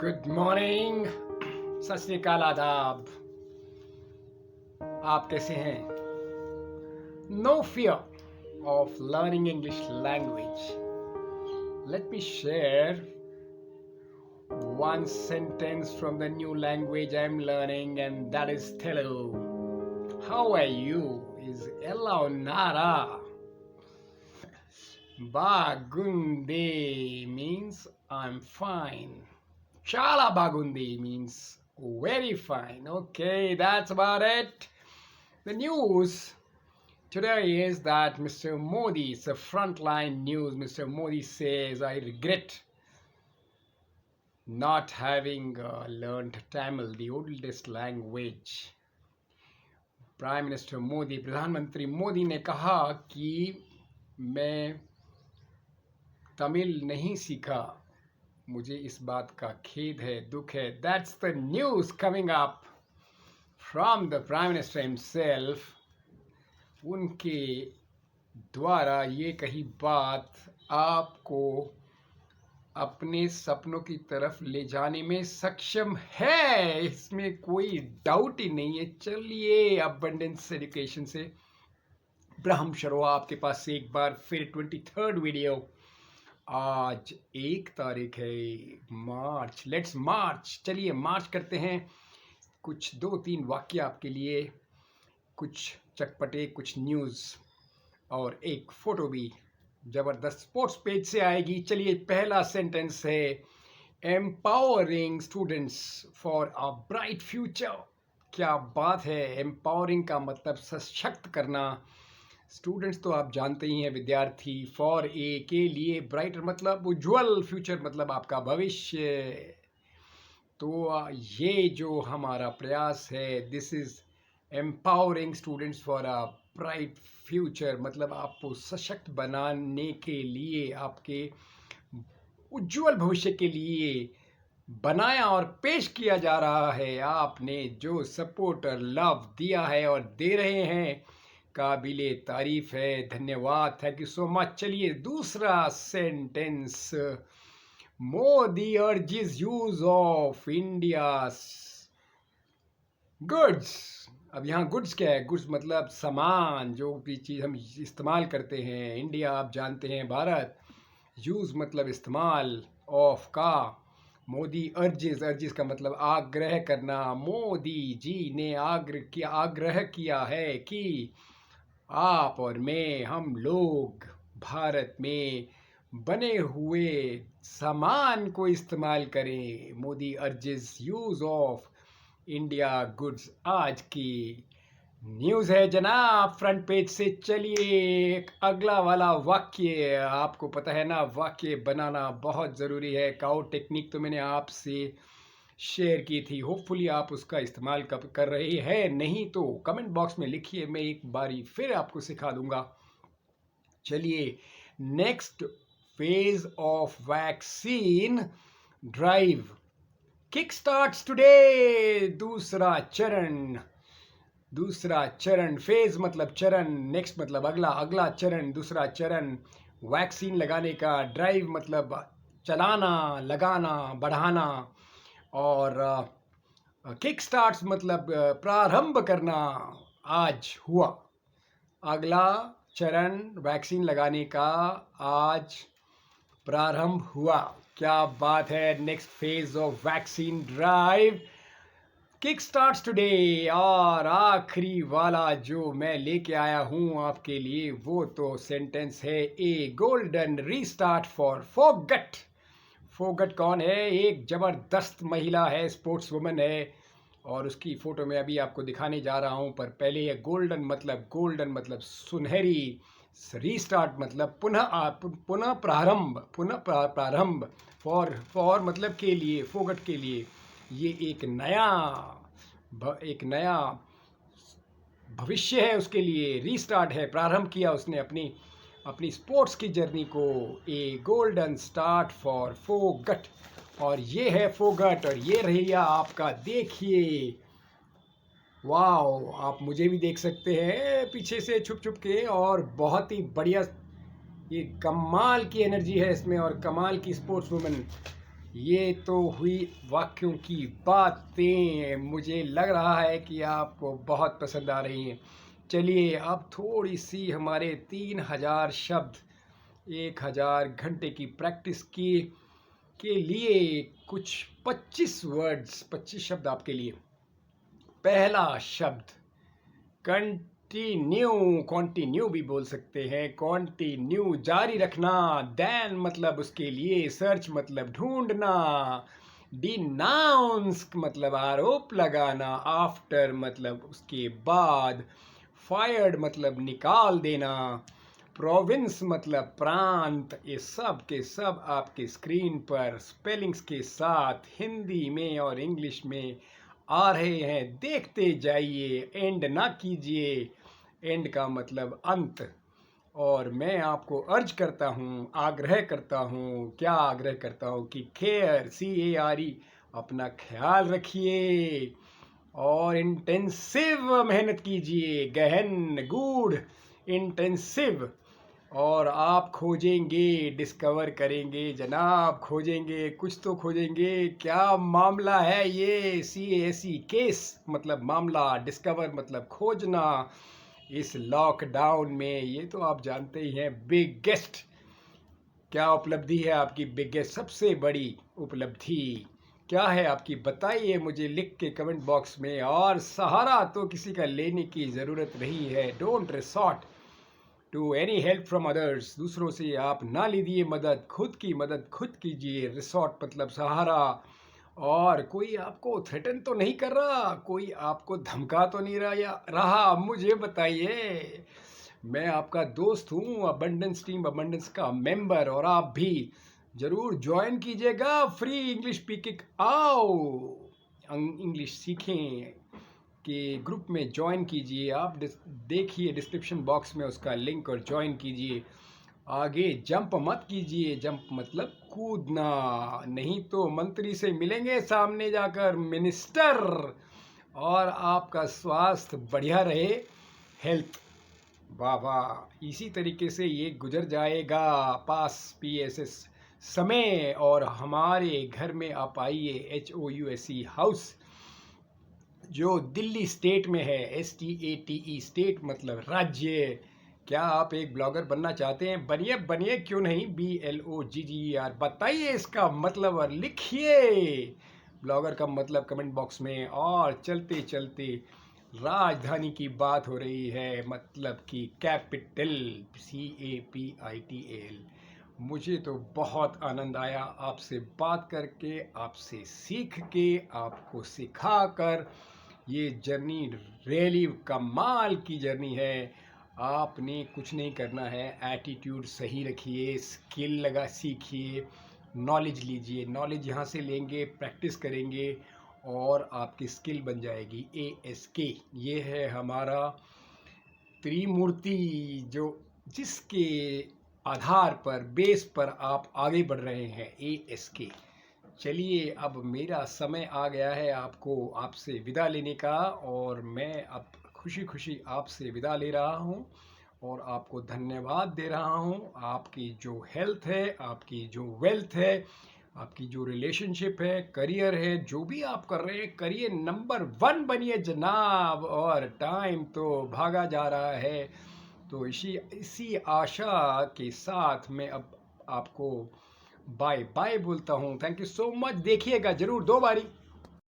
Good morning, सत श्री अकाल, आदाब। आप कैसे हैं? No fear of learning English language. Let me share one sentence from the new language I'm learning, and that is Telugu. How are you? Is Ella Nara. Bagundi means I'm fine. Chala bagundi means very fine. Okay, that's about it. The news today is that Mr. Modi, it's a frontline news. Mr. Modi says, I regret not having learned Tamil, the oldest language. Prime minister Modi, प्रधानमंत्री मोदी ने कहा कि मैं तमिल नहीं सीखा, मुझे इस बात का खेद है, दुख है। That's the news coming up from the prime minister himself. उनके द्वारा ये कही बात आपको अपने सपनों की तरफ ले जाने में सक्षम है, इसमें कोई डाउट ही नहीं है। चलिए अबंडेंस एजुकेशन से ब्रह्म शरोआ आपके पास से एक बार फिर 23rd वीडियो। आज 1 तारीख है मार्च। लेट्स मार्च, चलिए मार्च करते हैं। कुछ 2-3 वाक्य आपके लिए, कुछ चटपटे, कुछ न्यूज़ और एक फोटो भी जबरदस्त स्पोर्ट्स पेज से आएगी। चलिए पहला सेंटेंस है, empowering students for a bright future. क्या बात है! एम्पावरिंग का मतलब सशक्त करना। स्टूडेंट्स तो आप जानते ही हैं, विद्यार्थी। फॉर ए के लिए, ब्राइटर मतलब उज्ज्वल, फ्यूचर मतलब आपका भविष्य। तो ये जो हमारा प्रयास है, this is empowering students for a bright future, मतलब आपको सशक्त बनाने के लिए, आपके उज्ज्वल भविष्य के लिए बनाया और पेश किया जा रहा है। आपने जो सपोर्ट और लव दिया है और दे रहे हैं, काबिले तारीफ है। धन्यवाद, थैंक यू सो मच। चलिए दूसरा sentence, Modi urges use of India's goods. अब यहाँ गुड्स क्या है? गुड्स मतलब सामान, जो भी चीज़ हम इस्तेमाल करते हैं। इंडिया आप जानते हैं भारत, यूज़ मतलब इस्तेमाल, ऑफ का। मोदी अर्जेस, अर्जेस का मतलब आग्रह करना। मोदी जी ने आग्रह किया है कि आप और मैं, हम लोग भारत में बने हुए सामान को इस्तेमाल करें। Modi urges use of India goods आज की न्यूज़ है जनाब, फ्रंट पेज से। चलिए अगला वाला वाक्य, आपको पता है ना, वाक्य बनाना बहुत ज़रूरी है। काउ टेक्निक तो मैंने आपसे शेयर की थी, होपफुली आप उसका इस्तेमाल कर रहे हैं। नहीं तो कमेंट बॉक्स में लिखिए, मैं एक बारी फिर आपको सिखा दूंगा। चलिए, next phase of vaccine drive kick starts today. दूसरा चरण, फेज मतलब चरण, नेक्स्ट मतलब अगला, अगला चरण, दूसरा चरण वैक्सीन लगाने का। ड्राइव मतलब चलाना, लगाना, बढ़ाना। और किक स्टार्ट्स मतलब प्रारंभ करना, आज हुआ। अगला चरण वैक्सीन लगाने का आज प्रारंभ हुआ। क्या बात है! Next phase of vaccine drive kick starts today. और आखिरी वाला जो मैं लेके आया हूँ आपके लिए, वो तो सेंटेंस है, a golden restart for Phogat. Phogat कौन है? एक जबरदस्त महिला है, स्पोर्ट्स वुमन है, और उसकी फोटो मैं अभी आपको दिखाने जा रहा हूँ। पर पहले ये गोल्डन मतलब सुनहरी, रीस्टार्ट मतलब पुनः प्रारंभ, फॉर मतलब के लिए, फोगट के लिए। ये एक नया भविष्य है उसके लिए, रीस्टार्ट है, प्रारंभ किया उसने अपनी स्पोर्ट्स की जर्नी को। ए गोल्डन स्टार्ट फॉर फोगट, और ये है फोगट, और ये रहिया आपका, देखिए। वाओ, आप मुझे भी देख सकते हैं पीछे से छुप के, और बहुत ही बढ़िया, ये कमाल की एनर्जी है इसमें, और कमाल की स्पोर्ट्स वुमन ये तो हुई वाक्यों की बातें। मुझे लग रहा है कि आपको बहुत पसंद आ रही हैं। चलिए अब थोड़ी सी हमारे 3000 शब्द 1000 घंटे की प्रैक्टिस की के लिए कुछ 25 शब्द आपके लिए। पहला शब्द कंटिन्यू। कॉन्टिन्यू भी बोल सकते हैं। कॉन्टिन्यू जारी रखना। देन मतलब उसके लिए। सर्च मतलब ढूंढना। डिनाउंस मतलब आरोप लगाना। आफ्टर मतलब उसके बाद। फायर्ड मतलब निकाल देना। प्रोविंस मतलब प्रांत। ये सब के सब आपके स्क्रीन पर स्पेलिंग्स के साथ हिंदी में और इंग्लिश में आ रहे हैं। देखते जाइए, एंड ना कीजिए। एंड का मतलब अंत। और मैं आपको अर्ज करता हूँ, आग्रह करता हूँ, क्या आग्रह करता हूँ कि CARE अपना ख्याल रखिए और इंटेंसिव मेहनत कीजिए। गहन गूढ़ इंटेंसिव। और आप खोजेंगे, डिस्कवर करेंगे जनाब, खोजेंगे, कुछ तो खोजेंगे। क्या मामला है ये? CASE केस मतलब मामला। डिस्कवर मतलब खोजना। इस लॉकडाउन में ये तो आप जानते ही हैं। बिगेस्ट क्या उपलब्धि है आपकी? बिगेस्ट सबसे बड़ी उपलब्धि क्या है आपकी? बताइए मुझे लिख के कमेंट बॉक्स में। और सहारा तो किसी का लेने की ज़रूरत नहीं है। Don't resort to any help from others. दूसरों से आप ना लीजिए मदद, खुद की मदद खुद कीजिए। रिसॉर्ट मतलब सहारा। और कोई आपको थ्रेटन तो नहीं कर रहा? कोई आपको धमका तो नहीं रहा? मुझे बताइए। मैं आपका दोस्त हूँ, अबंडेंस टीम अबंडेंस का मेंबर। और आप भी जरूर ज्वाइन कीजिएगा फ्री इंग्लिश स्पीकिंग। आओ इंग्लिश सीखें के ग्रुप में ज्वाइन कीजिए। आप देखिए डिस्क्रिप्शन बॉक्स में उसका लिंक और ज्वाइन कीजिए। आगे जंप मत कीजिए। जंप मतलब कूदना। नहीं तो मंत्री से मिलेंगे सामने जाकर, मिनिस्टर। और आपका स्वास्थ्य बढ़िया रहे, हेल्थ। वाह वाह। इसी तरीके से ये गुजर जाएगा पास PSS समय। और हमारे घर में आप आइए। HOUSE हाउस जो दिल्ली स्टेट में है। STATE स्टेट मतलब राज्य। क्या आप एक ब्लॉगर बनना चाहते हैं? बनिए बनिए, क्यों नहीं। BLOGGER बताइए इसका मतलब और लिखिए ब्लॉगर का मतलब कमेंट बॉक्स में। और चलते चलते राजधानी की बात हो रही है, मतलब कि कैपिटल CAPITAL। मुझे तो बहुत आनंद आया आपसे बात करके, आपसे सीख के, आपको सिखा कर। ये जर्नी रियली कमाल की जर्नी है। आपने कुछ नहीं करना है। एटीट्यूड सही रखिए, स्किल लगा सीखिए, नॉलेज लीजिए। नॉलेज यहाँ से लेंगे, प्रैक्टिस करेंगे और आपकी स्किल बन जाएगी ASK। ये है हमारा त्रिमूर्ति, जो जिसके आधार पर, बेस पर आप आगे बढ़ रहे हैं। ASK। चलिए अब मेरा समय आ गया है आपको आपसे विदा लेने का। और मैं अब खुशी खुशी आपसे विदा ले रहा हूँ और आपको धन्यवाद दे रहा हूँ। आपकी जो हेल्थ है, आपकी जो वेल्थ है, आपकी जो रिलेशनशिप है, करियर है, जो भी आप कर रहे हैं, करिए नंबर 1 बनिए जनाब। और टाइम तो भागा जा रहा है। तो इसी इसी आशा के साथ मैं अब आपको बाय बाय बोलता हूँ। Thank you so much. देखिएगा जरूर 2 बारी।